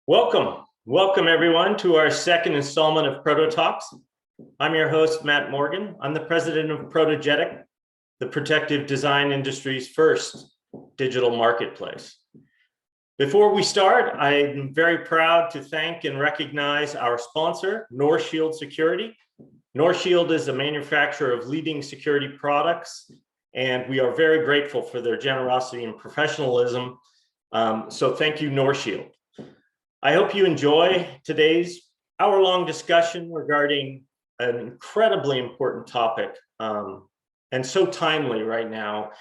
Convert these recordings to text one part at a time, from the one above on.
Welcome everyone to our second installment of PROTO-TALKS. I'm your host, Matt Morgan. I'm the president of Protogetic, the protective design industry's first digital marketplace. Before we start, I'm very proud to thank and recognize our sponsor, NorthShield Security. NorthShield is a manufacturer of leading security products, and we are very grateful for their generosity and professionalism. So thank you, NorthShield. I hope you enjoy today's hour-long discussion regarding an incredibly important topic and so timely right now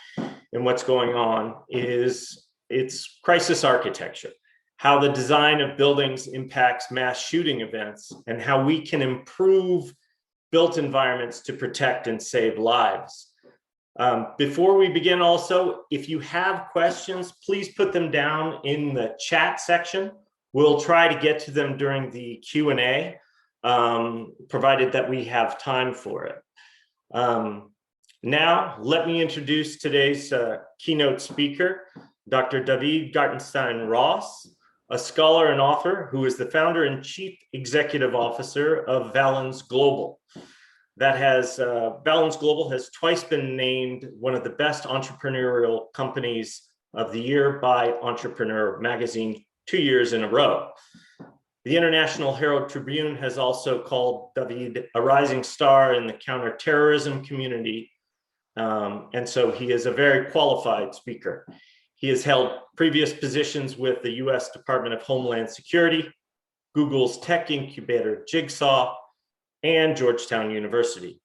in what's going on is it's crisis architecture, how the design of buildings impacts mass shooting events and how we can improve built environments to protect and save lives. Before we begin also, if you have questions, please put them down in the chat section. We'll try to get to them during the Q&A, provided that we have time for it. Now, let me introduce today's keynote speaker, Dr. David Gartenstein-Ross, a scholar and author who is the founder and chief executive officer of Valens Global. Valens Global has twice been named one of the best entrepreneurial companies of the year by Entrepreneur magazine 2 years in a row. The International Herald Tribune has also called David a rising star in the counterterrorism community, and so he is a very qualified speaker. He has held previous positions with the US Department of Homeland Security, Google's tech incubator Jigsaw, and Georgetown University.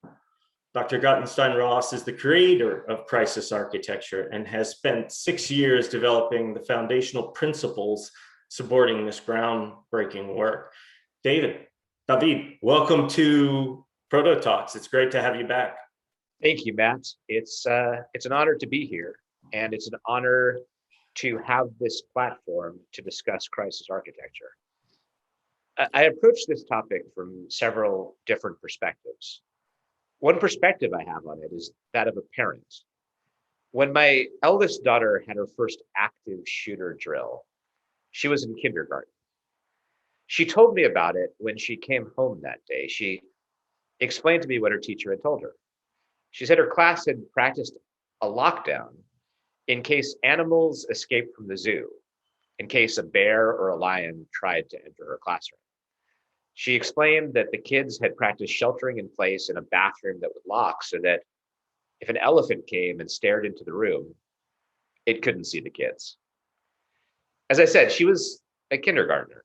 Dr. Gartenstein-Ross is the creator of crisis architecture and has spent 6 years developing the foundational principles supporting this groundbreaking work. David, welcome to PROTO-TALKS. It's great to have you back. Thank you, Matt. It's an honor to be here, and it's an honor to have this platform to discuss crisis architecture. I approach this topic from several different perspectives. One perspective I have on it is that of a parent. When my eldest daughter had her first active shooter drill, she was in kindergarten. She told me about it when she came home that day. She explained to me what her teacher had told her. She said her class had practiced a lockdown in case animals escaped from the zoo, in case a bear or a lion tried to enter her classroom. She explained that the kids had practiced sheltering in place in a bathroom that would lock so that if an elephant came and stared into the room, it couldn't see the kids. As I said, she was a kindergartner,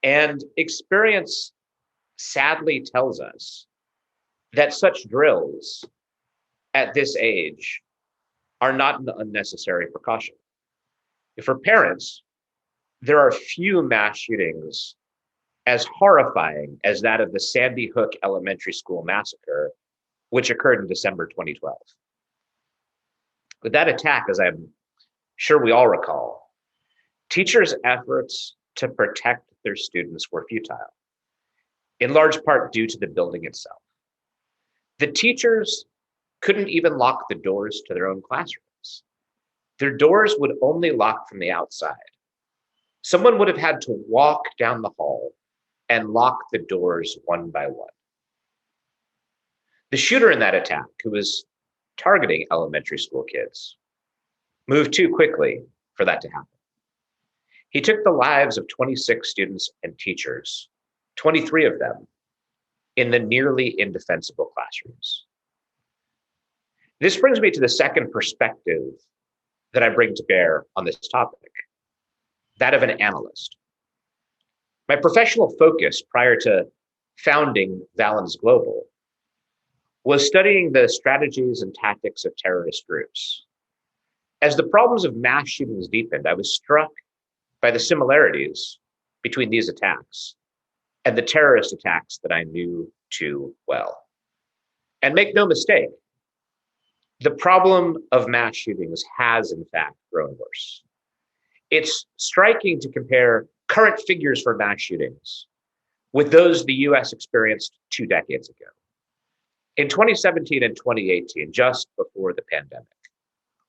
and experience sadly tells us that such drills at this age are not an unnecessary precaution. For parents, there are few mass shootings as horrifying as that of the Sandy Hook Elementary School massacre, which occurred in December 2012. With that attack, as I'm sure we all recall, teachers' efforts to protect their students were futile, in large part due to the building itself. The teachers couldn't even lock the doors to their own classrooms. Their doors would only lock from the outside. Someone would have had to walk down the hall and lock the doors one by one. The shooter in that attack, who was targeting elementary school kids, moved too quickly for that to happen. He took the lives of 26 students and teachers, 23 of them in the nearly indefensible classrooms. This brings me to the second perspective that I bring to bear on this topic, that of an analyst. My professional focus prior to founding Valens Global was studying the strategies and tactics of terrorist groups. As the problems of mass shootings deepened, I was struck by the similarities between these attacks and the terrorist attacks that I knew too well. And make no mistake, the problem of mass shootings has in fact grown worse. It's striking to compare current figures for mass shootings with those the US experienced 2 decades ago. In 2017 and 2018, just before the pandemic,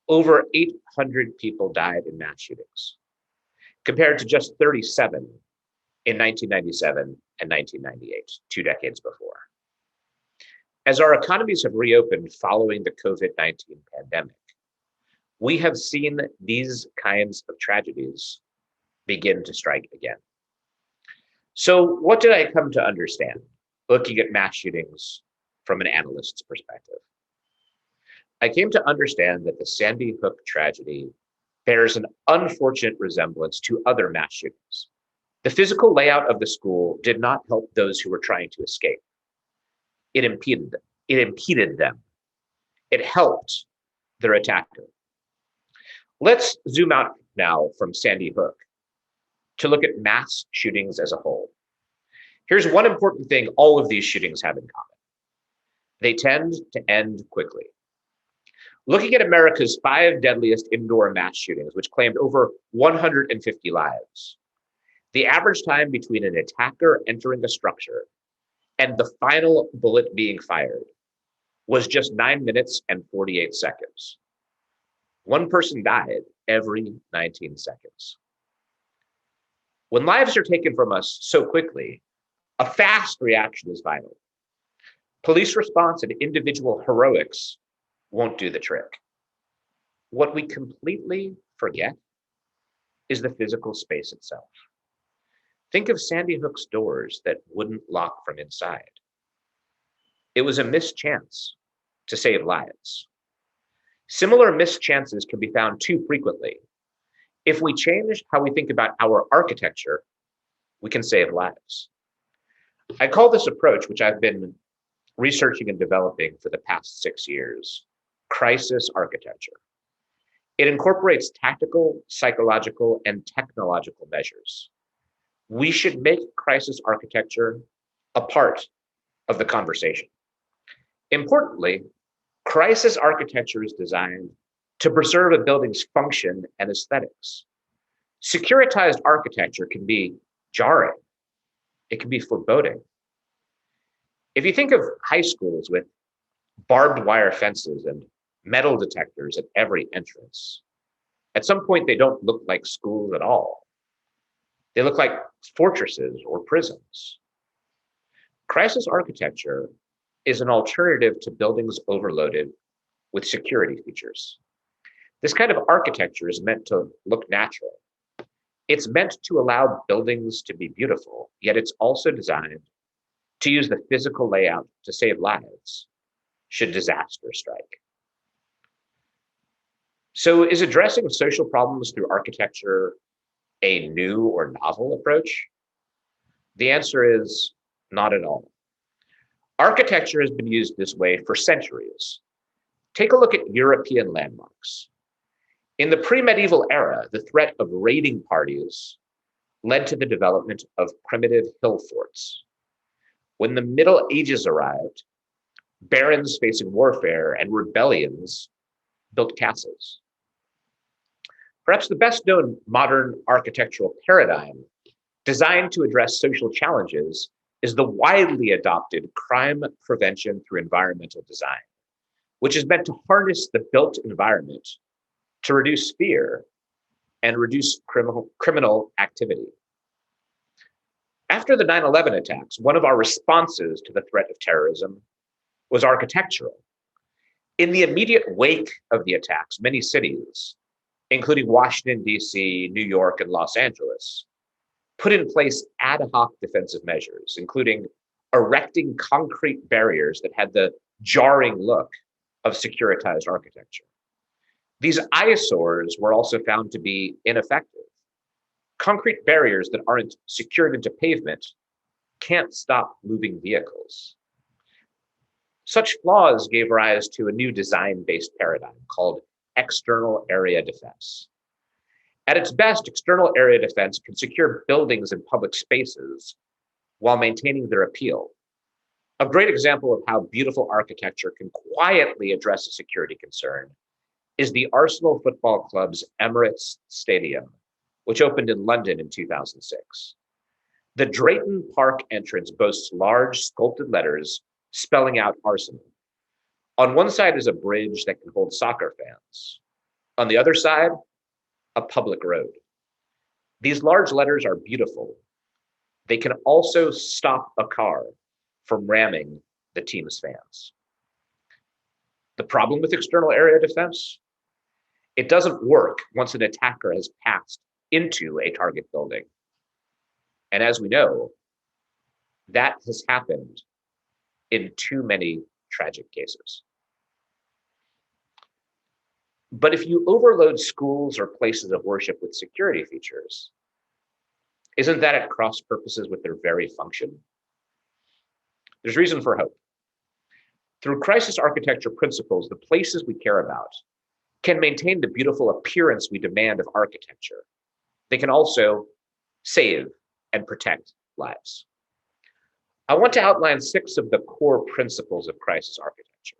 over 800 people died in mass shootings. compared to just 37 in 1997 and 1998, 2 decades before. As our economies have reopened following the COVID-19 pandemic, we have seen these kinds of tragedies begin to strike again. So what did I come to understand looking at mass shootings from an analyst's perspective? I came to understand that the Sandy Hook tragedy bears an unfortunate resemblance to other mass shootings. The physical layout of the school did not help those who were trying to escape. It impeded them. It helped their attacker. Let's zoom out now from Sandy Hook to look at mass shootings as a whole. Here's one important thing all of these shootings have in common. They tend to end quickly. Looking at America's 5 deadliest indoor mass shootings, which claimed over 150 lives, the average time between an attacker entering a structure and the final bullet being fired was just 9 minutes and 48 seconds. One person died every 19 seconds. When lives are taken from us so quickly, a fast reaction is vital. Police response and individual heroics won't do the trick. What we completely forget is the physical space itself. Think of Sandy Hook's doors that wouldn't lock from inside. It was a missed chance to save lives. Similar missed chances can be found too frequently. If we change how we think about our architecture, we can save lives. I call this approach, which I've been researching and developing for the past 6 years, crisis architecture. It incorporates tactical, psychological, and technological measures. We should make crisis architecture a part of the conversation. Importantly, crisis architecture is designed to preserve a building's function and aesthetics. Securitized architecture can be jarring. It can be foreboding. If you think of high schools with barbed wire fences and metal detectors at every entrance, at some point they don't look like schools at all. They look like fortresses or prisons. Crisis architecture is an alternative to buildings overloaded with security features. This kind of architecture is meant to look natural. It's meant to allow buildings to be beautiful, yet it's also designed to use the physical layout to save lives should disaster strike. So is addressing social problems through architecture a new or novel approach? The answer is not at all. Architecture has been used this way for centuries. Take a look at European landmarks. In the pre-medieval era, the threat of raiding parties led to the development of primitive hill forts. When the Middle Ages arrived, barons facing warfare and rebellions built castles. Perhaps the best known modern architectural paradigm designed to address social challenges is the widely adopted crime prevention through environmental design, which is meant to harness the built environment to reduce fear and reduce criminal activity. After the 9/11 attacks, one of our responses to the threat of terrorism was architectural. In the immediate wake of the attacks, many cities, including Washington, D.C., New York, and Los Angeles, put in place ad hoc defensive measures, including erecting concrete barriers that had the jarring look of securitized architecture. These eyesores were also found to be ineffective. Concrete barriers that aren't secured into pavement can't stop moving vehicles. Such flaws gave rise to a new design-based paradigm called external area defense. At its best, external area defense can secure buildings and public spaces while maintaining their appeal. A great example of how beautiful architecture can quietly address a security concern is the Arsenal Football Club's Emirates Stadium, which opened in London in 2006. The Drayton Park entrance boasts large sculpted letters spelling out Arsenal. On one side is a bridge that can hold soccer fans. On the other side, a public road. These large letters are beautiful. They can also stop a car from ramming the team's fans. The problem with external area defense? It doesn't work once an attacker has passed into a target building. And as we know, that has happened in too many tragic cases. But if you overload schools or places of worship with security features, isn't that at cross purposes with their very function? There's reason for hope. Through crisis architecture principles, the places we care about can maintain the beautiful appearance we demand of architecture. They can also save and protect lives. I want to outline 6 of the core principles of crisis architecture.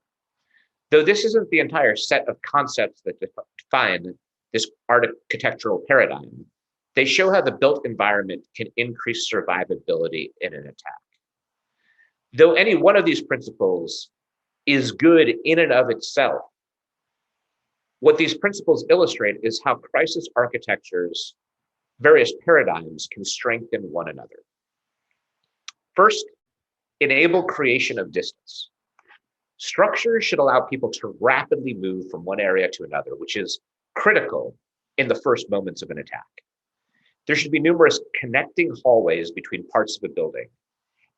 Though this isn't the entire set of concepts that define this architectural paradigm, they show how the built environment can increase survivability in an attack. Though any one of these principles is good in and of itself, what these principles illustrate is how crisis architecture's various paradigms can strengthen one another. First, enable creation of distance. Structures should allow people to rapidly move from one area to another, which is critical in the first moments of an attack. There should be numerous connecting hallways between parts of a building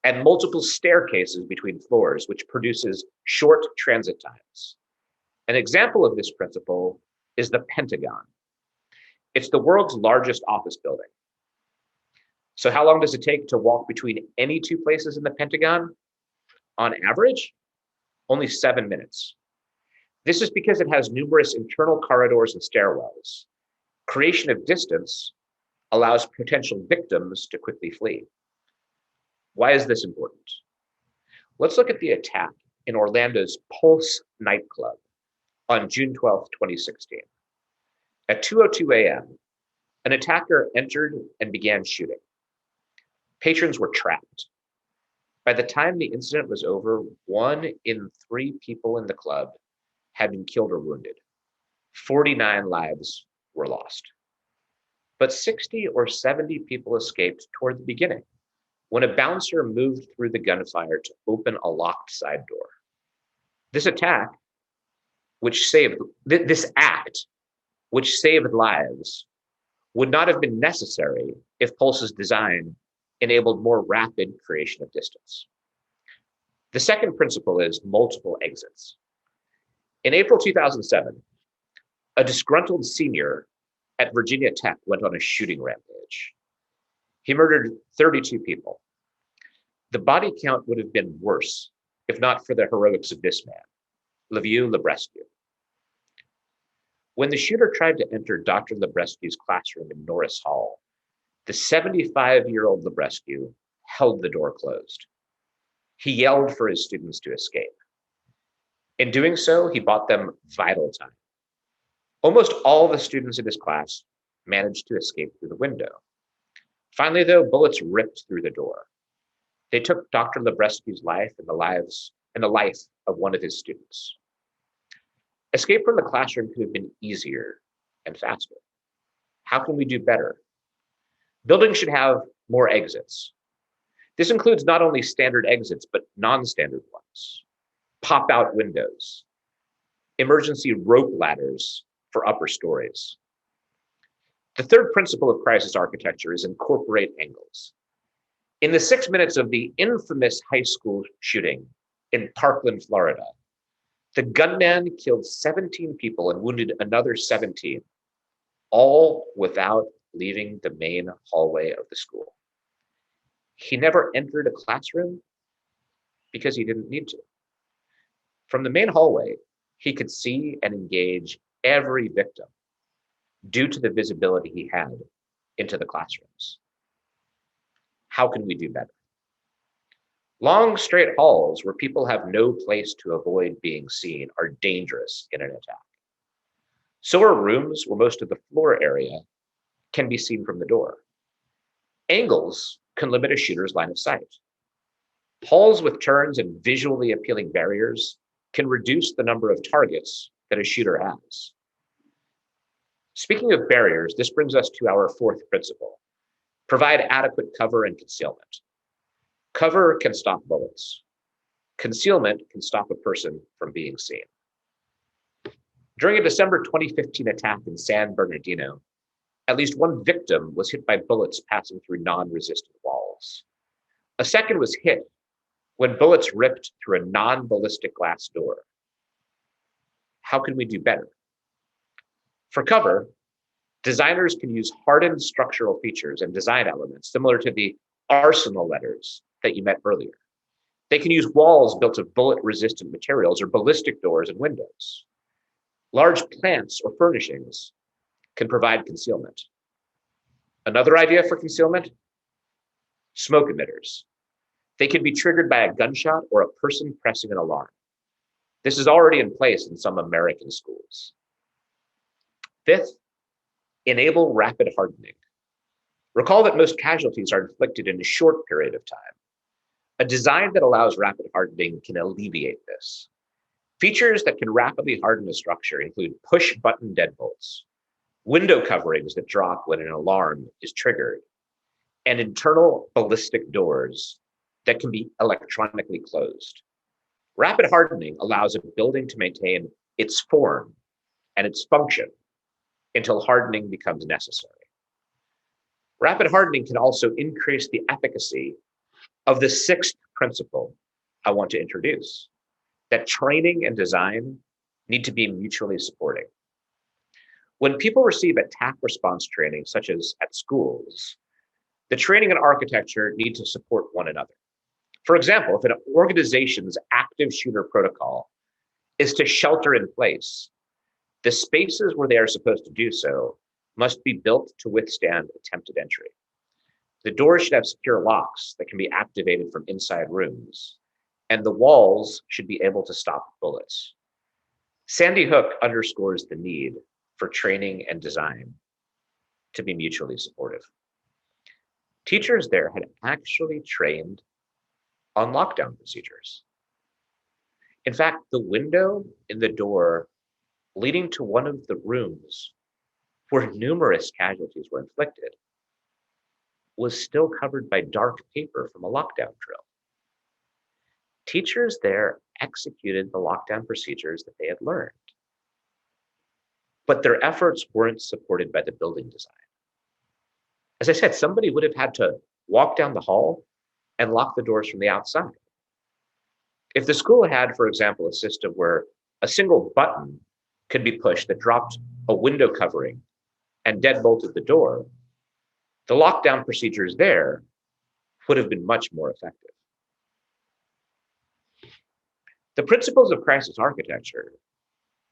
and multiple staircases between floors, which produces short transit times. An example of this principle is the Pentagon. It's the world's largest office building. So how long does it take to walk between any 2 places in the Pentagon? On average, only 7 minutes. This is because it has numerous internal corridors and stairwells. Creation of distance allows potential victims to quickly flee. Why is this important? Let's look at the attack in Orlando's Pulse nightclub on June 12, 2016. At 2:02 a.m., an attacker entered and began shooting. Patrons were trapped. By the time the incident was over, 1 in 3 people in the club had been killed or wounded. 49 lives were lost. But 60 or 70 people escaped toward the beginning, when a bouncer moved through the gunfire to open a locked side door. This act, which saved lives, would not have been necessary if Pulse's design enabled more rapid creation of distance. The second principle is multiple exits. In April 2007, a disgruntled senior at Virginia Tech went on a shooting rampage. He murdered 32 people. The body count would have been worse if not for the heroics of this man, Levieux Lebrescu. When the shooter tried to enter Dr. Lebrescu's classroom in Norris Hall, the 75-year-old Lebrescu held the door closed. He yelled for his students to escape. In doing so, he bought them vital time. Almost all the students in his class managed to escape through the window. Finally, though, bullets ripped through the door. They took Dr. Lebrescu's life and the life of one of his students. Escape from the classroom could have been easier and faster. How can we do better? Buildings should have more exits. This includes not only standard exits, but non-standard ones. Pop-out windows, emergency rope ladders for upper stories. The third principle of crisis architecture is incorporate angles. In the 6 minutes of the infamous high school shooting in Parkland, Florida, the gunman killed 17 people and wounded another 17, all without leaving the main hallway of the school. He never entered a classroom because he didn't need to. From the main hallway, he could see and engage every victim due to the visibility he had into the classrooms. How can we do better? Long, straight halls where people have no place to avoid being seen are dangerous in an attack. So are rooms where most of the floor area can be seen from the door. Angles can limit a shooter's line of sight. Halls with turns and visually appealing barriers can reduce the number of targets that a shooter has. Speaking of barriers, this brings us to our fourth principle: provide adequate cover and concealment. Cover can stop bullets. Concealment can stop a person from being seen. During a December 2015 attack in San Bernardino, at least one victim was hit by bullets passing through non-resistant walls. A second was hit when bullets ripped through a non-ballistic glass door. How can we do better? For cover, designers can use hardened structural features and design elements similar to the arsenal letters that you met earlier. They can use walls built of bullet-resistant materials or ballistic doors and windows. Large plants or furnishings can provide concealment. Another idea for concealment: smoke emitters. They can be triggered by a gunshot or a person pressing an alarm. This is already in place in some American schools. Fifth, enable rapid hardening. Recall that most casualties are inflicted in a short period of time. A design that allows rapid hardening can alleviate this. Features that can rapidly harden a structure include push-button deadbolts, window coverings that drop when an alarm is triggered, and internal ballistic doors that can be electronically closed. Rapid hardening allows a building to maintain its form and its function until hardening becomes necessary. Rapid hardening can also increase the efficacy of the sixth principle I want to introduce, that training and design need to be mutually supporting. When people receive attack response training, such as at schools, the training and architecture need to support one another. For example, if an organization's active shooter protocol is to shelter in place, the spaces where they are supposed to do so must be built to withstand attempted entry. The doors should have secure locks that can be activated from inside rooms, and the walls should be able to stop bullets. Sandy Hook underscores the need for training and design to be mutually supportive. Teachers there had actually trained on lockdown procedures. In fact, the window in the door leading to one of the rooms where numerous casualties were inflicted was still covered by dark paper from a lockdown drill. Teachers there executed the lockdown procedures that they had learned, but their efforts weren't supported by the building design. As I said, somebody would have had to walk down the hall and lock the doors from the outside. If the school had, for example, a system where a single button could be pushed that dropped a window covering and deadbolted the door, the lockdown procedures there would have been much more effective. The principles of crisis architecture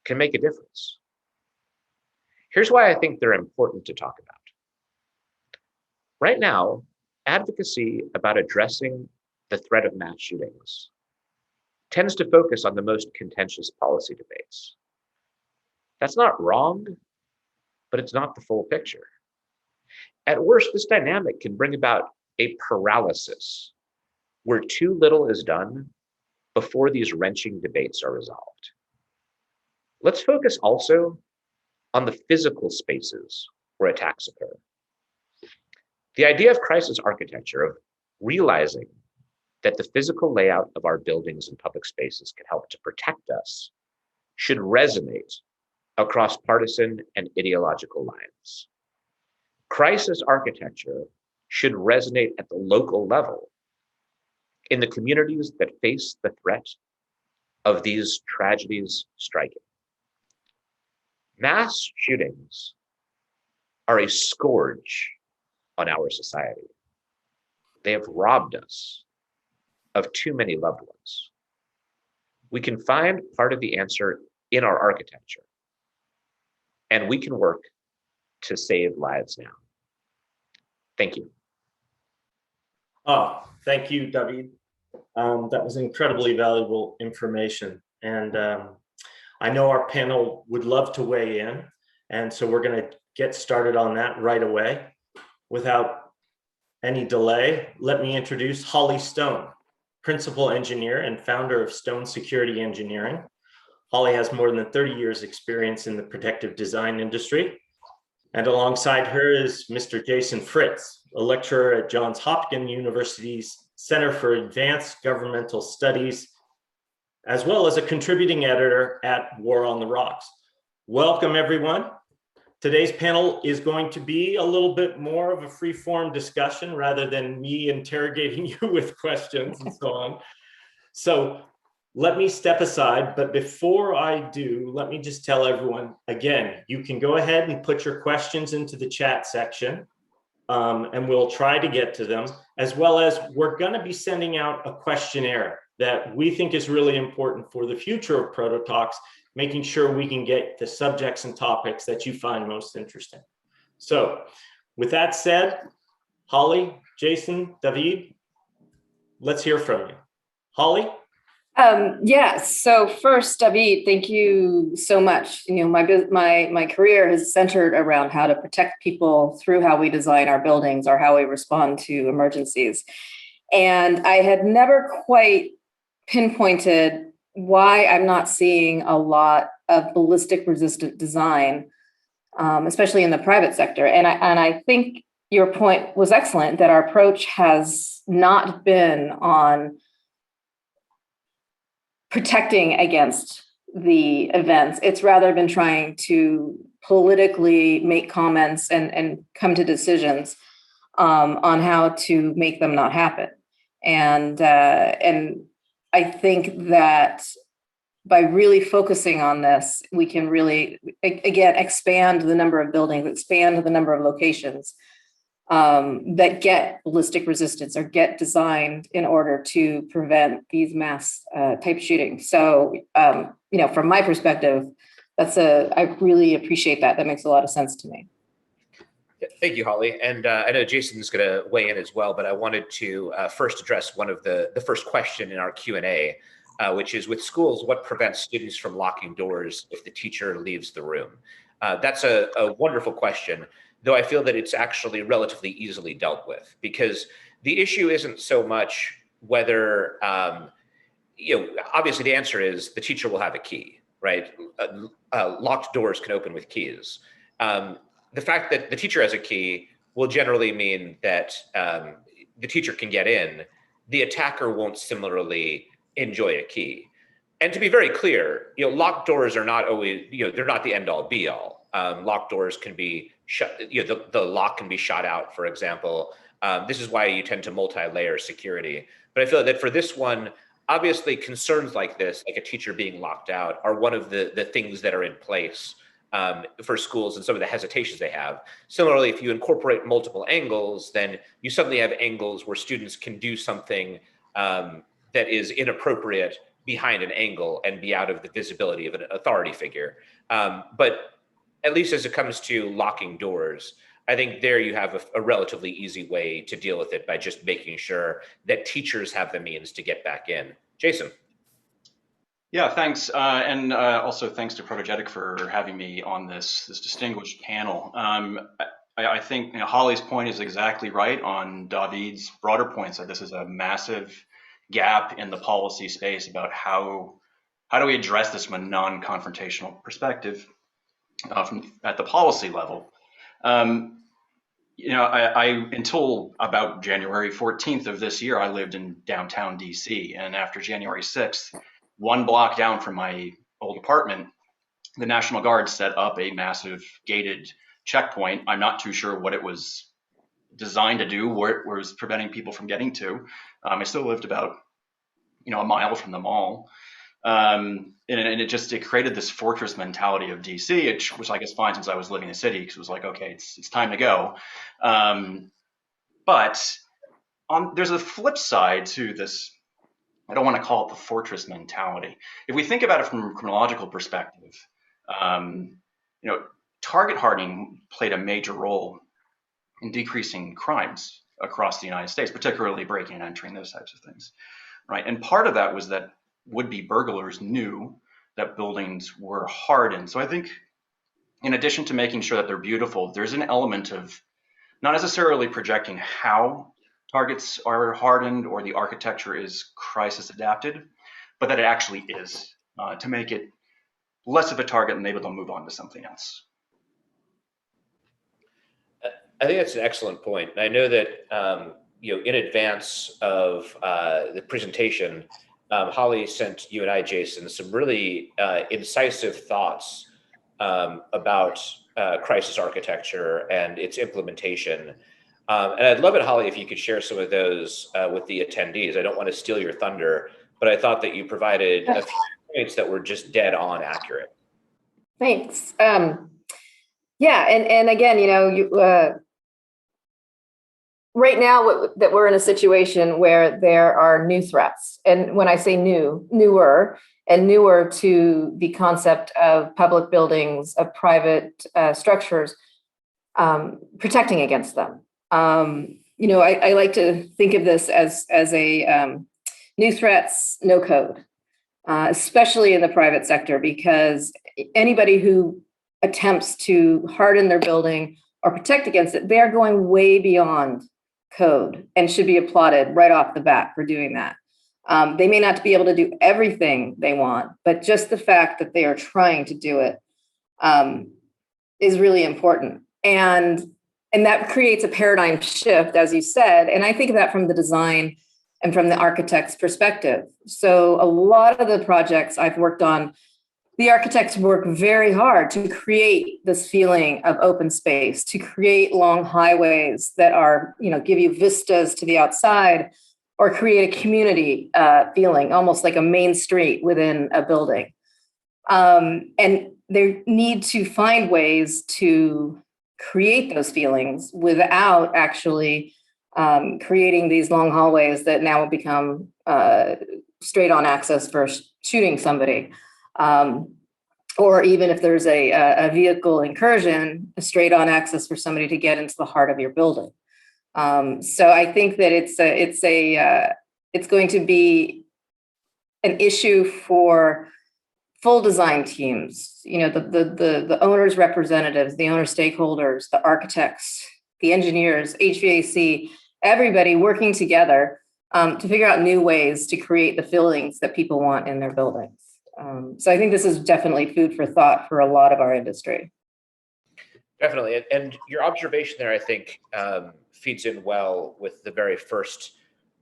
can make a difference. Here's why I think they're important to talk about. Right now, advocacy about addressing the threat of mass shootings tends to focus on the most contentious policy debates. That's not wrong, but it's not the full picture. At worst, this dynamic can bring about a paralysis where too little is done before these wrenching debates are resolved. Let's focus also on the physical spaces where attacks occur. The idea of crisis architecture, of realizing that the physical layout of our buildings and public spaces can help to protect us, should resonate across partisan and ideological lines. Crisis architecture should resonate at the local level in the communities that face the threat of these tragedies striking. Mass shootings are a scourge on our society. They have robbed us of too many loved ones. We can find part of the answer in our architecture, and we can work to save lives now. Thank you. Oh, thank you, David. That was incredibly valuable information. And I know our panel would love to weigh in. And so we're going to get started on that right away. Without any delay, let me introduce Holly Stone, Principal Engineer and founder of Stone Security Engineering. Holly has more than 30 years experience in the protective design industry. And alongside her is Mr. Jason Fritz, a lecturer at Johns Hopkins University's Center for Advanced Governmental Studies, as well as a contributing editor at War on the Rocks. Welcome, everyone. Today's panel is going to be a little bit more of a free-form discussion rather than me interrogating you with questions and so on. So let me step aside, but before I do, let me just tell everyone, again, you can go ahead and put your questions into the chat section, and we'll try to get to them, as well as we're going to be sending out a questionnaire that we think is really important for the future of Proto-Talks, making sure we can get the subjects and topics that you find most interesting. So with that said, Holly, Jason, David, let's hear from you. Holly? Yes. So first, David, thank you so much. You know, my career has centered around how to protect people through how we design our buildings or how we respond to emergencies. And I had never quite pinpointed why I'm not seeing a lot of ballistic resistant design, especially in the private sector. And I think your point was excellent, that our approach has not been on protecting against the events. It's rather been trying to politically make comments and come to decisions on how to make them not happen. And I think that by really focusing on this, we can really, again, expand the number of buildings, expand the number of locations that get ballistic resistance or get designed in order to prevent these mass type shootings. So, you know, from my perspective, I really appreciate that. That makes a lot of sense to me. Thank you, Holly. And I know Jason's going to weigh in as well, but I wanted to first address one of the first question in our Q&A, which is, with schools, what prevents students from locking doors if the teacher leaves the room? That's a wonderful question, though I feel that it's actually relatively easily dealt with, because the issue isn't so much whether, obviously the answer is the teacher will have a key, right? Locked doors can open with keys. The fact that the teacher has a key will generally mean that the teacher can get in. The attacker won't similarly enjoy a key. And to be very clear, locked doors are not always, they're not the end all be all. Locked doors can be shut, the lock can be shot out, for example. This is why you tend to multi-layer security. But I feel that for this one, obviously concerns like this, like a teacher being locked out, are one of the things that are in place for schools and some of the hesitations they have. Similarly, if you incorporate multiple angles, then you suddenly have angles where students can do something that is inappropriate behind an angle and be out of the visibility of an authority figure. But at least as it comes to locking doors, I think there you have a relatively easy way to deal with it by just making sure that teachers have the means to get back in. Jason. Yeah, thanks. And also thanks to Protogetic for having me on this distinguished panel. I think Holly's point is exactly right on David's broader points, that this is a massive gap in the policy space about how do we address this from a non-confrontational perspective at the policy level. Until about January 14th of this year, I lived in downtown DC, and after January 6th, one block down from my old apartment, the National Guard set up a massive gated checkpoint. I'm not too sure what it was designed to do, where it was preventing people from getting to. I still lived about, a mile from the mall. And it created this fortress mentality of DC, which I guess fine since I was living in the city, because it was like, okay, it's time to go. But there's a flip side to this. I don't want to call it the fortress mentality. If we think about it from a chronological perspective, target hardening played a major role in decreasing crimes across the United States, particularly breaking and entering, those types of things, right? And part of that was that would-be burglars knew that buildings were hardened. So I think in addition to making sure that they're beautiful, there's an element of not necessarily projecting how targets are hardened or the architecture is crisis adapted, but that it actually is, to make it less of a target and able to move on to something else. I think that's an excellent point. And I know that, in advance of the presentation, Holly sent you and I, Jason, some really incisive thoughts about crisis architecture and its implementation. And I'd love it, Holly, if you could share some of those with the attendees. I don't want to steal your thunder, but I thought that you provided a few points that were just dead on accurate. Thanks. Yeah, and again, right now that we're in a situation where there are new threats. And when I say newer to the concept of public buildings, of private structures, protecting against them. I like to think of this as a new threats, no code, especially in the private sector, because anybody who attempts to harden their building or protect against it, they're going way beyond code and should be applauded right off the bat for doing that. They may not be able to do everything they want, but just the fact that they are trying to do it is really important. And that creates a paradigm shift, as you said. And I think of that from the design and from the architect's perspective. So a lot of the projects I've worked on, the architects work very hard to create this feeling of open space, to create long highways that are, give you vistas to the outside, or create a community feeling, almost like a main street within a building. And they need to find ways to create those feelings without actually creating these long hallways that now will become straight on access for shooting somebody. Or even if there's a vehicle incursion, a straight on access for somebody to get into the heart of your building. So I think that it's going to be an issue for full design teams, the owner's representatives, the owner stakeholders, the architects, the engineers, HVAC, everybody working together to figure out new ways to create the feelings that people want in their buildings. So I think this is definitely food for thought for a lot of our industry. Definitely. And your observation there, I think, feeds in well with the very first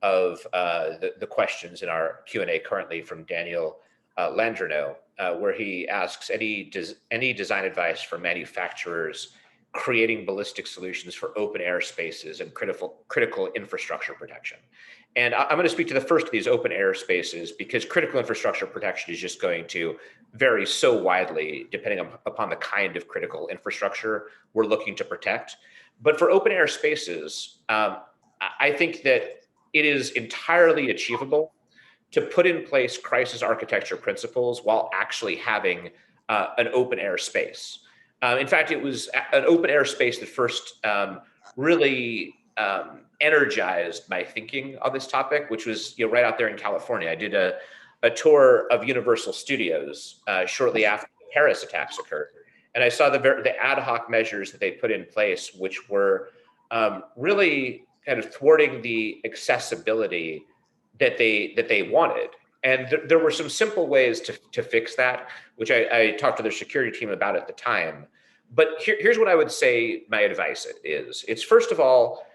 of the questions in our Q&A currently from Daniel Landreneau, where he asks any design advice for manufacturers creating ballistic solutions for open air spaces and critical infrastructure protection. And I'm going to speak to the first of these open air spaces because critical infrastructure protection is just going to vary so widely depending upon the kind of critical infrastructure we're looking to protect. But for open air spaces, I think that it is entirely achievable to put in place crisis architecture principles while actually having an open air space. In fact, it was an open air space that first really energized my thinking on this topic, which was right out there in California. I did a tour of Universal Studios shortly after the Paris attacks occurred, and I saw the ad hoc measures that they put in place, which were really kind of thwarting the accessibility that they wanted. And there were some simple ways to fix that, which I talked to their security team about at the time. But here's what I would say my advice is. It's first of all,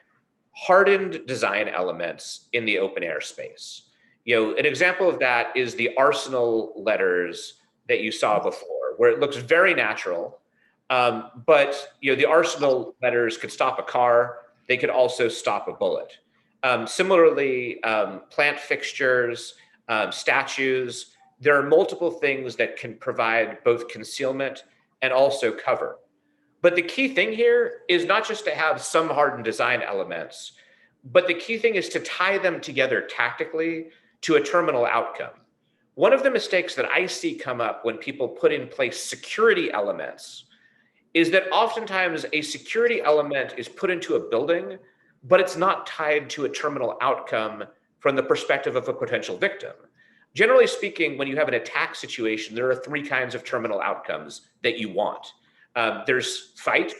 hardened design elements in the open air space. An example of that is the Arsenal letters that you saw before, where it looks very natural, but the Arsenal letters could stop a car. They could also stop a bullet. Similarly, plant fixtures, statues, there are multiple things that can provide both concealment and also cover. But the key thing here is not just to have some hardened design elements, but the key thing is to tie them together tactically to a terminal outcome. One of the mistakes that I see come up when people put in place security elements is that oftentimes a security element is put into a building, but it's not tied to a terminal outcome from the perspective of a potential victim. Generally speaking, when you have an attack situation, there are three kinds of terminal outcomes that you want. There's fight,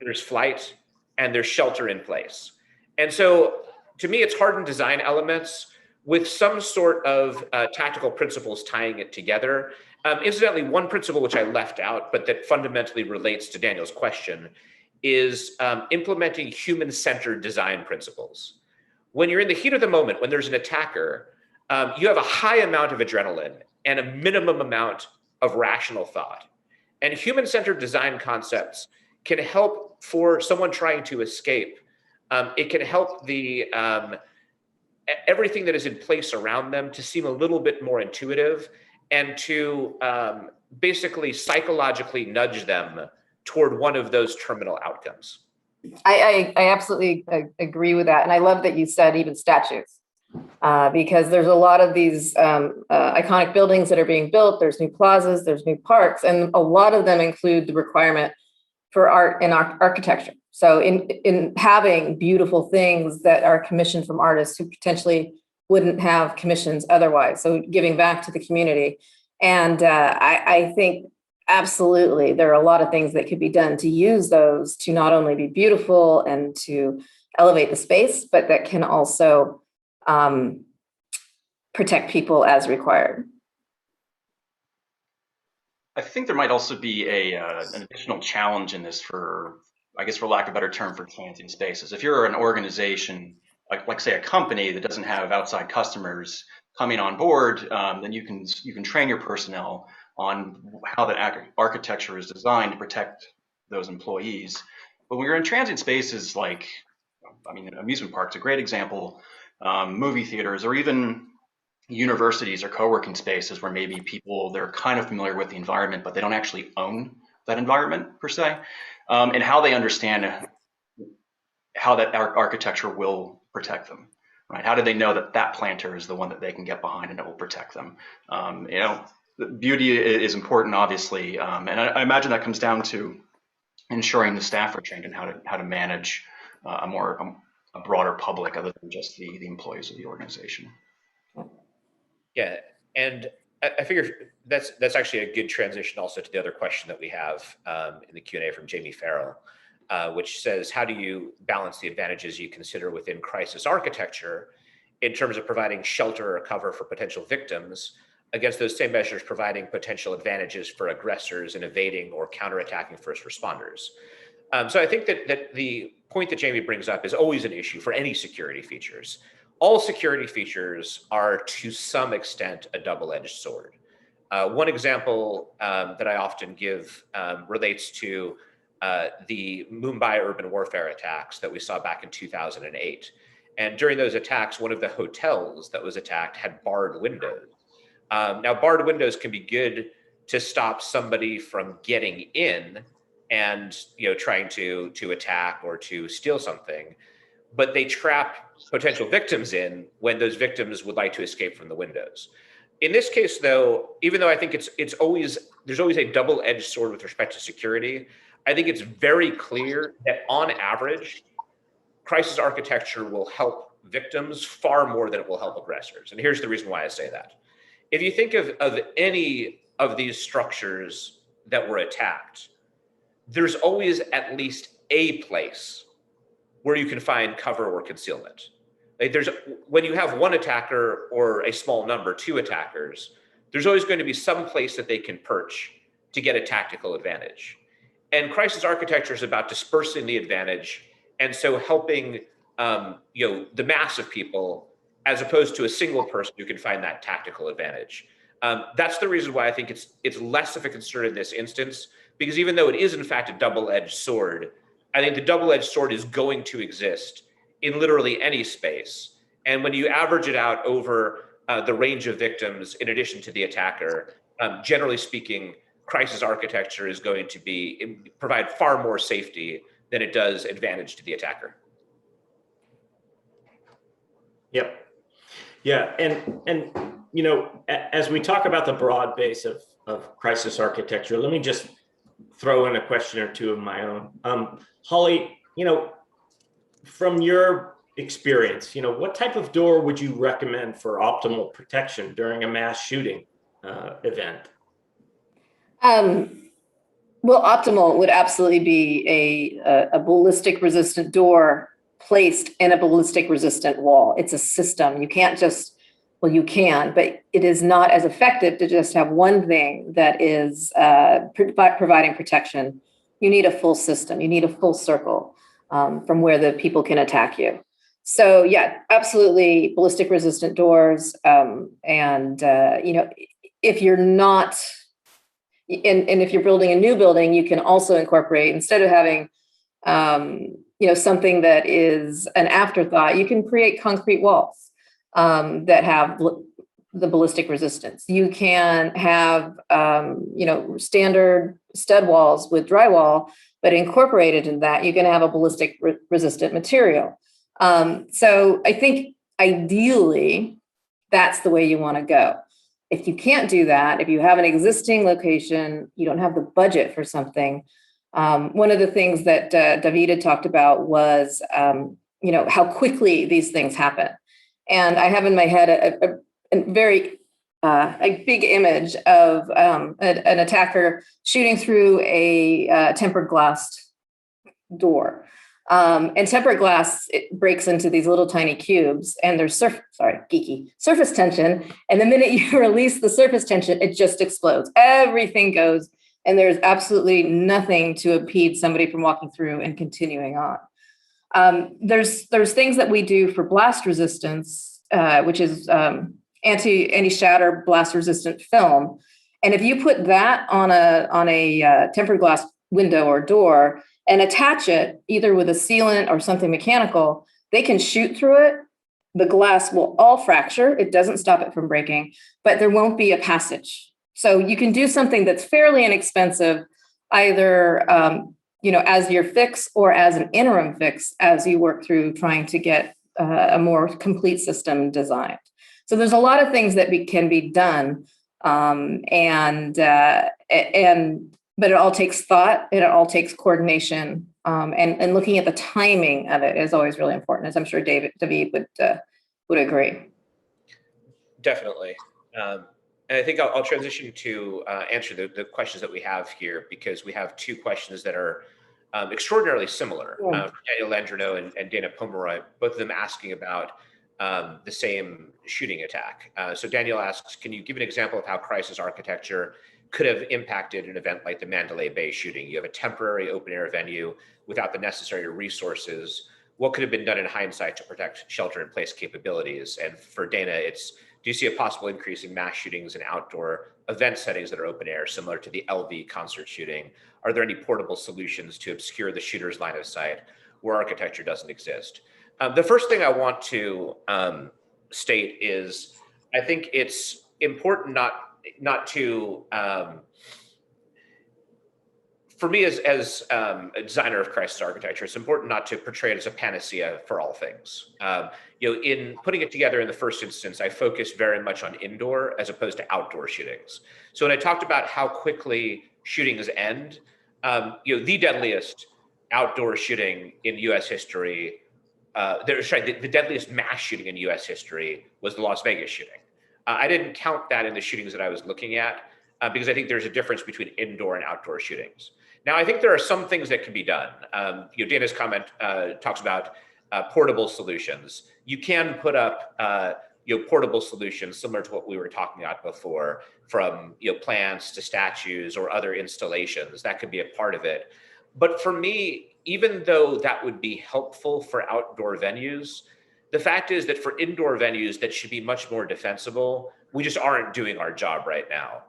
there's flight, and there's shelter in place. And so to me, it's hardened design elements with some sort of tactical principles tying it together. Incidentally, one principle which I left out, but that fundamentally relates to Daniel's question, is implementing human-centered design principles. When you're in the heat of the moment, when there's an attacker, you have a high amount of adrenaline and a minimum amount of rational thought. And human-centered design concepts can help for someone trying to escape. It can help the everything that is in place around them to seem a little bit more intuitive and to basically psychologically nudge them toward one of those terminal outcomes. I absolutely agree with that. And I love that you said even statues, because there's a lot of these iconic buildings that are being built. There's new plazas, there's new parks, and a lot of them include the requirement for art and architecture. So in having beautiful things that are commissioned from artists who potentially wouldn't have commissions otherwise. So giving back to the community. And I think absolutely there are a lot of things that could be done to use those to not only be beautiful and to elevate the space, but that can also protect people as required. I think there might also be an additional challenge in this for, I guess, for lack of a better term, for transient spaces. If you're an organization, like say a company that doesn't have outside customers coming on board, then you can train your personnel on how that architecture is designed to protect those employees. But when you're in transient spaces, like, I mean, amusement parks, a great example, movie theaters, or even universities or co-working spaces where maybe people, they're kind of familiar with the environment, but they don't actually own that environment per se, and how they understand how that architecture will protect them, right? How do they know that that planter is the one that they can get behind and it will protect them? Beauty is important, obviously, and I imagine that comes down to ensuring the staff are trained in how to manage a broader public other than just the employees of the organization. Yeah, and I figure that's actually a good transition also to the other question that we have in the Q&A from Jamie Farrell, which says, how do you balance the advantages you consider within crisis architecture in terms of providing shelter or cover for potential victims against those same measures providing potential advantages for aggressors in evading or counterattacking first responders? So I think that the point that Jamie brings up is always an issue for any security features. All security features are to some extent a double-edged sword. One example that I often give relates to the Mumbai urban warfare attacks that we saw back in 2008. And during those attacks, one of the hotels that was attacked had barred windows. Now, barred windows can be good to stop somebody from getting in and trying to attack or to steal something, but they trap potential victims in when those victims would like to escape from the windows. In this case, though, even though I think there's always a double-edged sword with respect to security, I think it's very clear that on average, crisis architecture will help victims far more than it will help aggressors. And here's the reason why I say that. If you think of any of these structures that were attacked, there's always at least a place where you can find cover or concealment. Like when you have one attacker or a small number, two attackers, there's always going to be some place that they can perch to get a tactical advantage. And crisis architecture is about dispersing the advantage, and so helping the mass of people as opposed to a single person who can find that tactical advantage. That's the reason why I think it's less of a concern in this instance, because even though it is in fact a double-edged sword, I think the double-edged sword is going to exist in literally any space. And when you average it out over the range of victims, in addition to the attacker, generally speaking, crisis architecture is going to provide far more safety than it does advantage to the attacker. Yep. Yeah, and as we talk about the broad base of crisis architecture, let me just throw in a question or two of my own. Holly, from your experience, what type of door would you recommend for optimal protection during a mass shooting event? Well, optimal would absolutely be a ballistic resistant door placed in a ballistic resistant wall. It's a system. You can't just, well, you can, but it is not as effective to just have one thing that is providing protection You need a full system. You need a full circle from where the people can attack you. So yeah, absolutely ballistic resistant doors. If you're not, and if you're building a new building, you can also incorporate, instead of having something that is an afterthought, you can create concrete walls that have the ballistic resistance. You can have, standard stud walls with drywall, but incorporated in that, you can have a ballistic resistant material. So I think ideally, that's the way you want to go. If you can't do that, if you have an existing location, you don't have the budget for something. One of the things that Davida talked about was, how quickly these things happen. And I have in my head a very big image of an attacker shooting through a tempered glass door. And tempered glass, it breaks into these little tiny cubes, and there's surface tension. And the minute you release the surface tension, it just explodes. Everything goes, and there's absolutely nothing to impede somebody from walking through and continuing on. There's things that we do for blast resistance, which is anti-shatter blast resistant film. And if you put that on a tempered glass window or door and attach it either with a sealant or something mechanical, they can shoot through it. The glass will all fracture. It doesn't stop it from breaking, but there won't be a passage. So you can do something that's fairly inexpensive, either as your fix or as an interim fix as you work through trying to get a more complete system designed. So there's a lot of things that can be done, but it all takes thought and it all takes coordination, and looking at the timing of it is always really important, as I'm sure David would agree. Definitely. And I think I'll transition to answer the questions that we have here, because we have two questions that are extraordinarily similar. Yeah. Daniel Landreneau and Dana Pomeroy, both of them asking about the same shooting attack. So Daniel asks, can you give an example of how crisis architecture could have impacted an event like the Mandalay Bay shooting? You have a temporary open air venue without the necessary resources. What could have been done in hindsight to protect shelter in place capabilities? And for Dana, it's, do you see a possible increase in mass shootings in outdoor event settings that are open air, similar to the LV concert shooting? Are there any portable solutions to obscure the shooter's line of sight where architecture doesn't exist? The first thing I want to state is, I think it's important not to, for me as a designer of crisis architecture, it's important not to portray it as a panacea for all things. In putting it together in the first instance, I focused very much on indoor as opposed to outdoor shootings. So when I talked about how quickly shootings end, the deadliest outdoor shooting in U.S. history, the deadliest mass shooting in U.S. history was the Las Vegas shooting. I didn't count that in the shootings that I was looking at because I think there's a difference between indoor and outdoor shootings. Now, I think there are some things that can be done. Dana's comment talks about portable solutions. You can put up portable solutions similar to what we were talking about before, from plants to statues or other installations. That could be a part of it. But for me, even though that would be helpful for outdoor venues, the fact is that for indoor venues that should be much more defensible, we just aren't doing our job right now.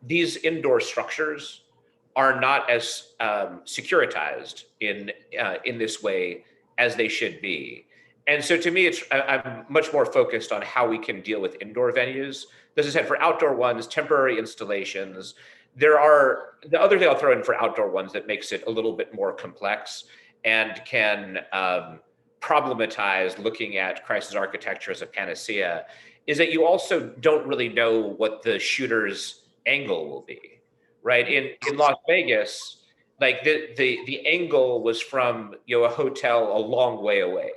These indoor structures are not as securitized in this way as they should be. And so to me, I'm much more focused on how we can deal with indoor venues. As I said, for outdoor ones, temporary installations, the other thing I'll throw in for outdoor ones that makes it a little bit more complex and can problematize looking at crisis architecture as a panacea is that you also don't really know what the shooter's angle will be, right? In Las Vegas, like the angle was from a hotel a long way away.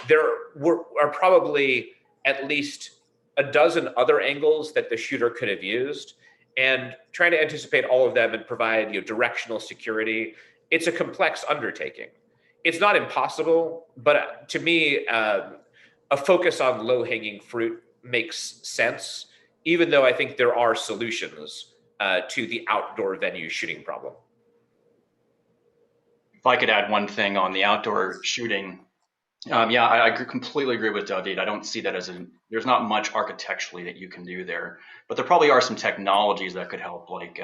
There are probably at least a dozen other angles that the shooter could have used, and trying to anticipate all of them and provide directional security, it's a complex undertaking. It's not impossible, but to me, a focus on low-hanging fruit makes sense, even though I think there are solutions to the outdoor venue shooting problem. If I could add one thing on the outdoor shooting, yeah, I completely agree with David. I don't see that as there's not much architecturally that you can do there, but there probably are some technologies that could help, like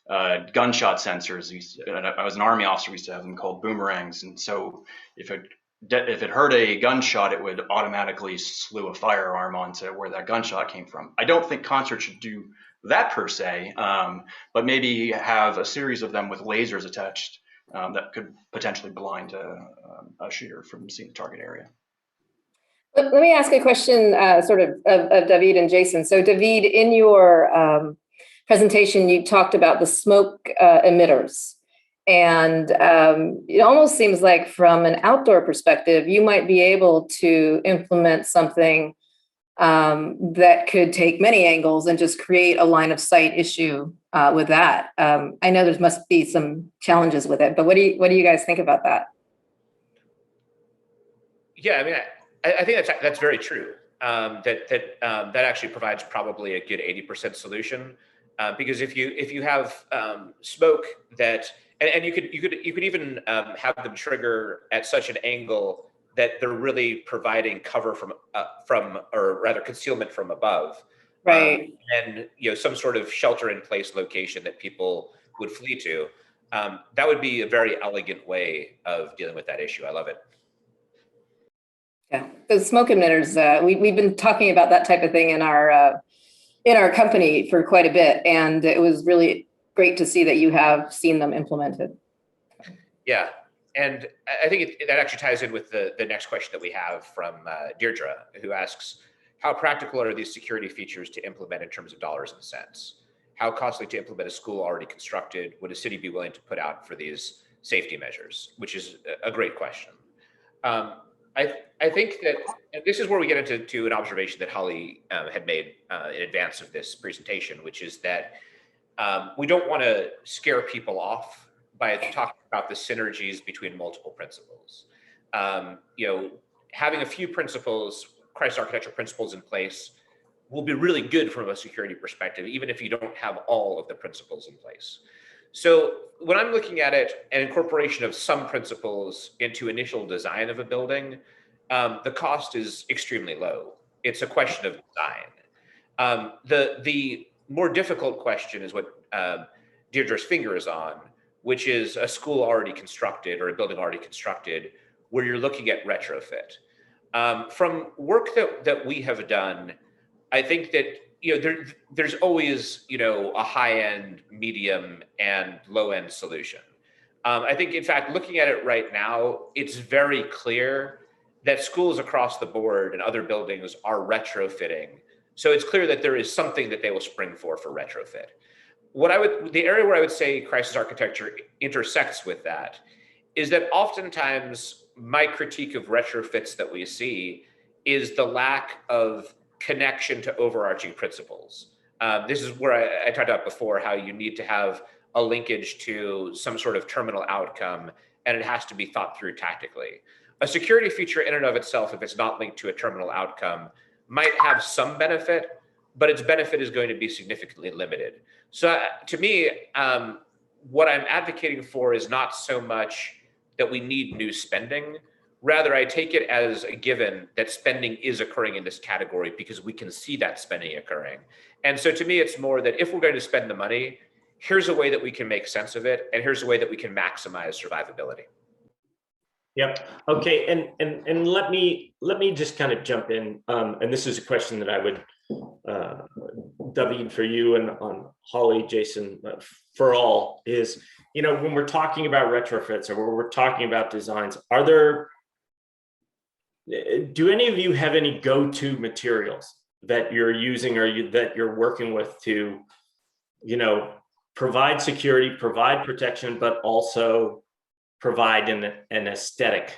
gunshot sensors. I was an Army officer, we used to have them called boomerangs, and so if it heard a gunshot, it would automatically slew a firearm onto where that gunshot came from. I don't think concerts should do that per se, but maybe have a series of them with lasers attached that could potentially blind a shooter from seeing the target area. Let me ask a question sort of David and Jason. So David, in your presentation, you talked about the smoke emitters. And it almost seems like from an outdoor perspective, you might be able to implement something that could take many angles and just create a line of sight issue with that. I know there must be some challenges with it, but what do you guys think about that? Yeah, I mean, I think that's very true. That actually provides probably a good 80% solution, because if you have smoke that and you could even have them trigger at such an angle that they're really providing cover from or rather concealment from above, right? And some sort of shelter in place location that people would flee to. That would be a very elegant way of dealing with that issue. I love it. Yeah, those smoke emitters. We've been talking about that type of thing in our company for quite a bit, and it was really great to see that you have seen them implemented. Yeah, and I think that actually ties in with the next question that we have from Deirdre, who asks, how practical are these security features to implement in terms of dollars and cents? How costly to implement a school already constructed? Would a city be willing to put out for these safety measures? Which is a great question. I think that, and this is where we get into an observation that Holly had made in advance of this presentation, which is that we don't want to scare people off by talking about the synergies between multiple principles. Having a few principles, Christ architecture principles in place will be really good from a security perspective, even if you don't have all of the principles in place. So when I'm looking at it, an incorporation of some principles into initial design of a building, the cost is extremely low. It's a question of design. The more difficult question is what Deirdre's finger is on, which is a school already constructed or a building already constructed where you're looking at retrofit. From work that we have done, I think that there's always a high-end, medium, and low-end solution. I think, in fact, looking at it right now, it's very clear that schools across the board and other buildings are retrofitting. So it's clear that there is something that they will spring for retrofit. The area where I would say crisis architecture intersects with that is that oftentimes my critique of retrofits that we see is the lack of connection to overarching principles. This is where I talked about before how you need to have a linkage to some sort of terminal outcome, and it has to be thought through tactically. A security feature in and of itself, if it's not linked to a terminal outcome, might have some benefit, but its benefit is going to be significantly limited. So to me, what I'm advocating for is not so much that we need new spending. Rather, I take it as a given that spending is occurring in this category because we can see that spending occurring. And so to me, it's more that if we're going to spend the money, here's a way that we can make sense of it, and here's a way that we can maximize survivability. Yep. Okay. And let me just kind of jump in. And this is a question that I would, David, for you and on Holly, Jason, for all is, when we're talking about retrofits or when we're talking about designs, do any of you have any go-to materials that you're using or that you're working with to, provide security, provide protection, but also provide an aesthetic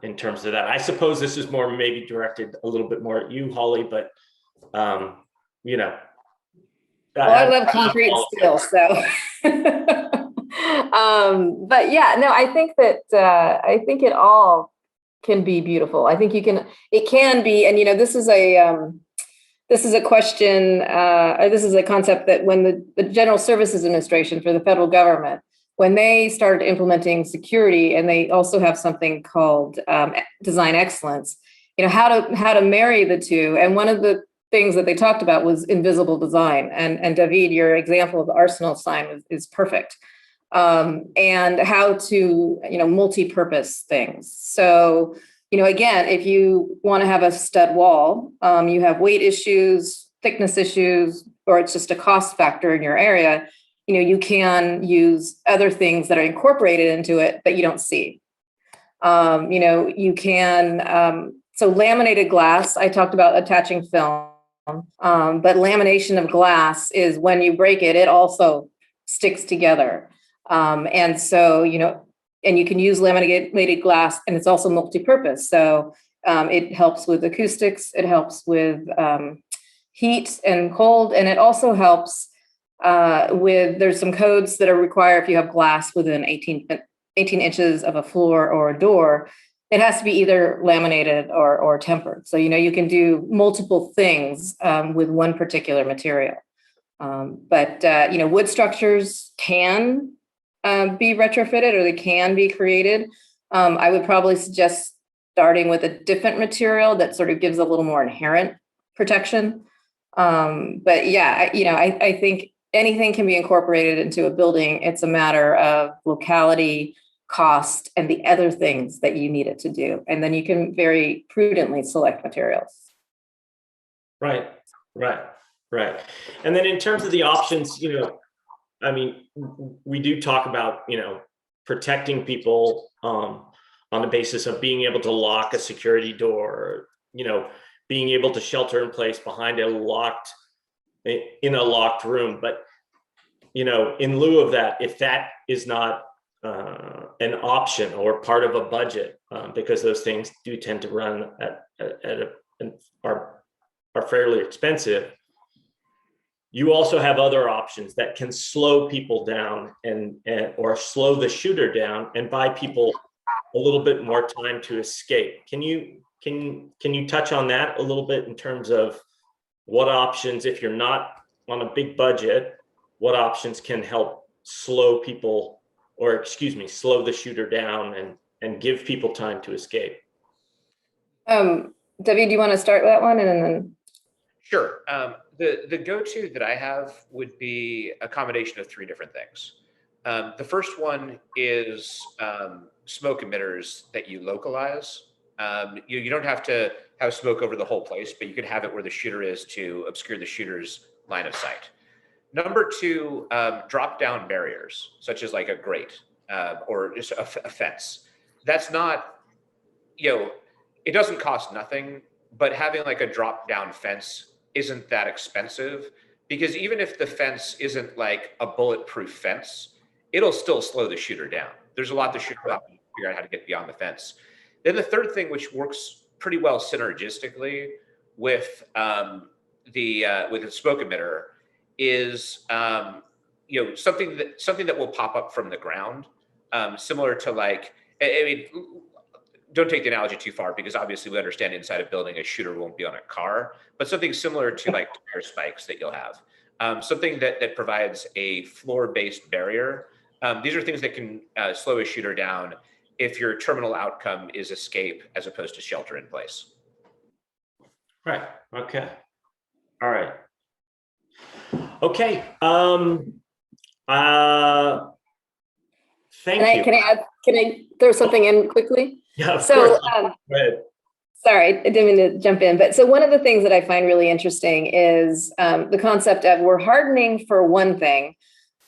in terms of that? I suppose this is more maybe directed a little bit more at you, Holly, but Well, I love concrete steel, so. But yeah, no, I think that I think it all can be beautiful. I think it can be, and this is this is a question, or this is a concept that when the General Services Administration for the federal government, when they started implementing security, and they also have something called design excellence, how to marry the two. And one of the things that they talked about was invisible design. And David, your example of the Arsenal sign is perfect. And how to, multi-purpose things. So, again, if you want to have a stud wall, you have weight issues, thickness issues, or it's just a cost factor in your area, you can use other things that are incorporated into it that you don't see. You can, so laminated glass, I talked about attaching film, but lamination of glass is when you break it, it also sticks together. And so, and you can use laminated glass, and it's also multi-purpose. So it helps with acoustics, it helps with heat and cold, and it also helps there's some codes that are required if you have glass within 18 inches of a floor or a door. It has to be either laminated or tempered. So, you can do multiple things with one particular material. But wood structures can be retrofitted, or they can be created. I would probably suggest starting with a different material that sort of gives a little more inherent protection. But yeah, I think anything can be incorporated into a building. It's a matter of locality, cost, and the other things that you need it to do. And then you can very prudently select materials. Right. And then in terms of the options, we do talk about, protecting people on the basis of being able to lock a security door, being able to shelter in place behind in a locked room. But, in lieu of that, if that is not an option or part of a budget, because those things do tend to run are fairly expensive, you also have other options that can slow people down or slow the shooter down and buy people a little bit more time to escape. Can you touch on that a little bit in terms of what options, if you're not on a big budget, what options can help slow the shooter down and give people time to escape? David, do you want to start that one? And then Sure. The go-to that I have would be a combination of three different things. The first one is smoke emitters that you localize. You don't have to have smoke over the whole place, but you could have it where the shooter is to obscure the shooter's line of sight. Number two, drop-down barriers, such as like a grate or just a fence. That's not, it doesn't cost nothing, but having like a drop-down fence isn't that expensive, because even if the fence isn't like a bulletproof fence, it'll still slow the shooter down. There's a lot the shooter will have to figure out how to get beyond the fence. Then the third thing, which works pretty well synergistically with the smoke emitter, is something that will pop up from the ground, similar to don't take the analogy too far, because obviously we understand inside a building a shooter won't be on a car, but something similar to like tire spikes that you'll have, something that provides a floor-based barrier. These are things that can slow a shooter down if your terminal outcome is escape as opposed to shelter in place. Right. Okay. All right. Okay. Thank you. Can I throw something in quickly? Yeah, of course. Go ahead. Sorry, I didn't mean to jump in. But so one of the things that I find really interesting is the concept of we're hardening for one thing,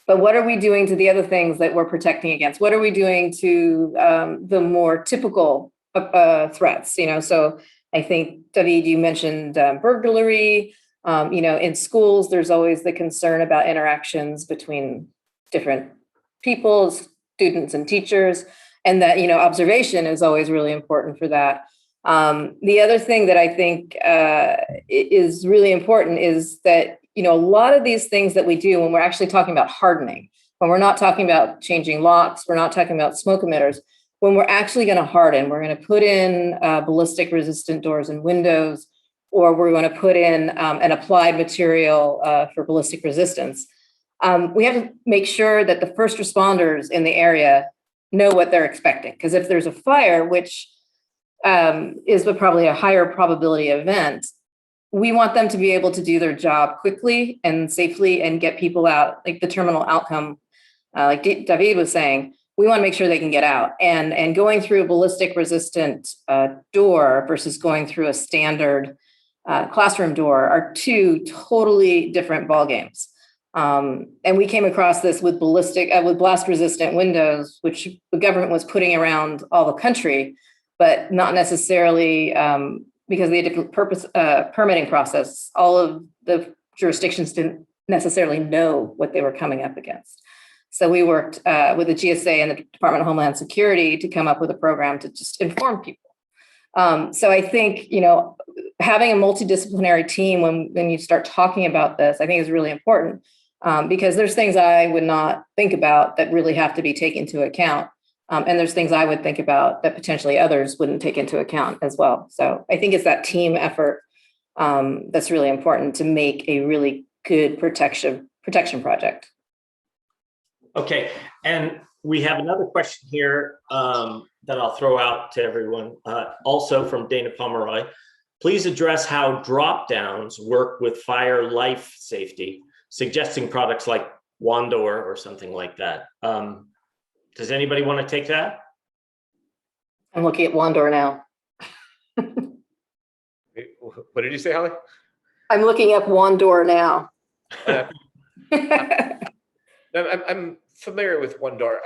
but what are we doing to the other things that we're protecting against? What are we doing to the more typical threats? So I think, David, you mentioned burglary. In schools, there's always the concern about interactions between different people, students and teachers, and that, observation is always really important for that. The other thing that I think is really important is that, a lot of these things that we do when we're actually talking about hardening, when we're not talking about changing locks, we're not talking about smoke emitters, when we're actually going to harden, we're going to put in ballistic resistant doors and windows, or we're going to put in an applied material for ballistic resistance. We have to make sure that the first responders in the area know what they're expecting. Because if there's a fire, which is probably a higher probability event, we want them to be able to do their job quickly and safely and get people out, like the terminal outcome, like David was saying. We want to make sure they can get out. And going through a ballistic resistant door versus going through a standard classroom door are two totally different ballgames. And we came across this with with blast resistant windows, which the government was putting around all the country, but not necessarily because of the different permitting process. All of the jurisdictions didn't necessarily know what they were coming up against. So we worked with the GSA and the Department of Homeland Security to come up with a program to just inform people. So I think, having a multidisciplinary team when you start talking about this, I think is really important because there's things I would not think about that really have to be taken into account. And there's things I would think about that potentially others wouldn't take into account as well. So I think it's that team effort that's really important to make a really good protection project. Okay, and we have another question here that I'll throw out to everyone, also from Dana Pomeroy. Please address how drop downs work with fire life safety, suggesting products like Wandor or something like that. Does anybody want to take that? I'm looking at Wandor now. What did you say, Holly? I'm looking up Wandor now. I'm familiar with Wandor.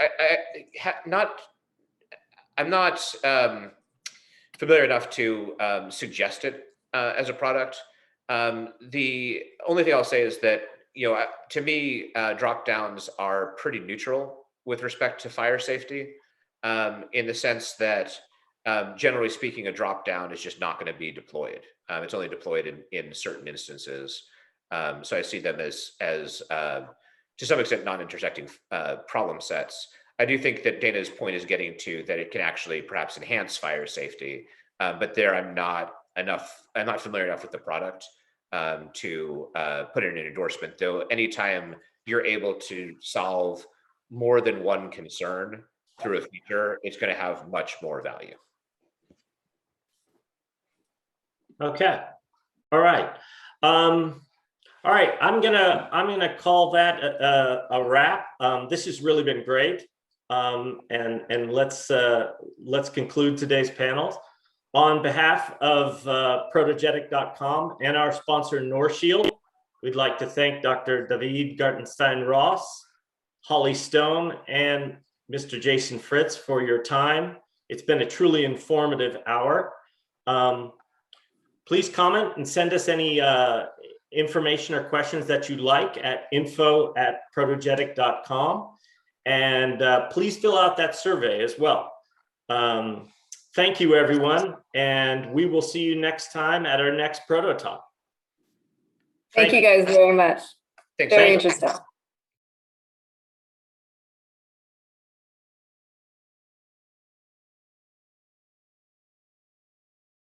I'm not familiar enough to suggest it as a product. The only thing I'll say is that to me, drop downs are pretty neutral with respect to fire safety, in the sense that generally speaking, a drop down is just not going to be deployed. It's only deployed in certain instances. So I see them as to some extent non-intersecting problem sets. I do think that Dana's point is getting to that it can actually perhaps enhance fire safety, but there I'm not familiar enough with the product to put in an endorsement. Though anytime you're able to solve more than one concern through a feature, it's going to have much more value. Okay, all right. All right, I'm gonna call that a wrap. This has really been great, and let's conclude today's panels. On behalf of Protogetic.com and our sponsor Norshield, we'd like to thank Dr. David Gartenstein-Ross, Holly Stone, and Mr. Jason Fritz for your time. It's been a truly informative hour. Please comment and send us any information or questions that you'd like at info@protogetic.com. And please fill out that survey as well. Thank you, everyone. And we will see you next time at our next Proto Talk. Thank you guys very much. Thanks. Very interesting.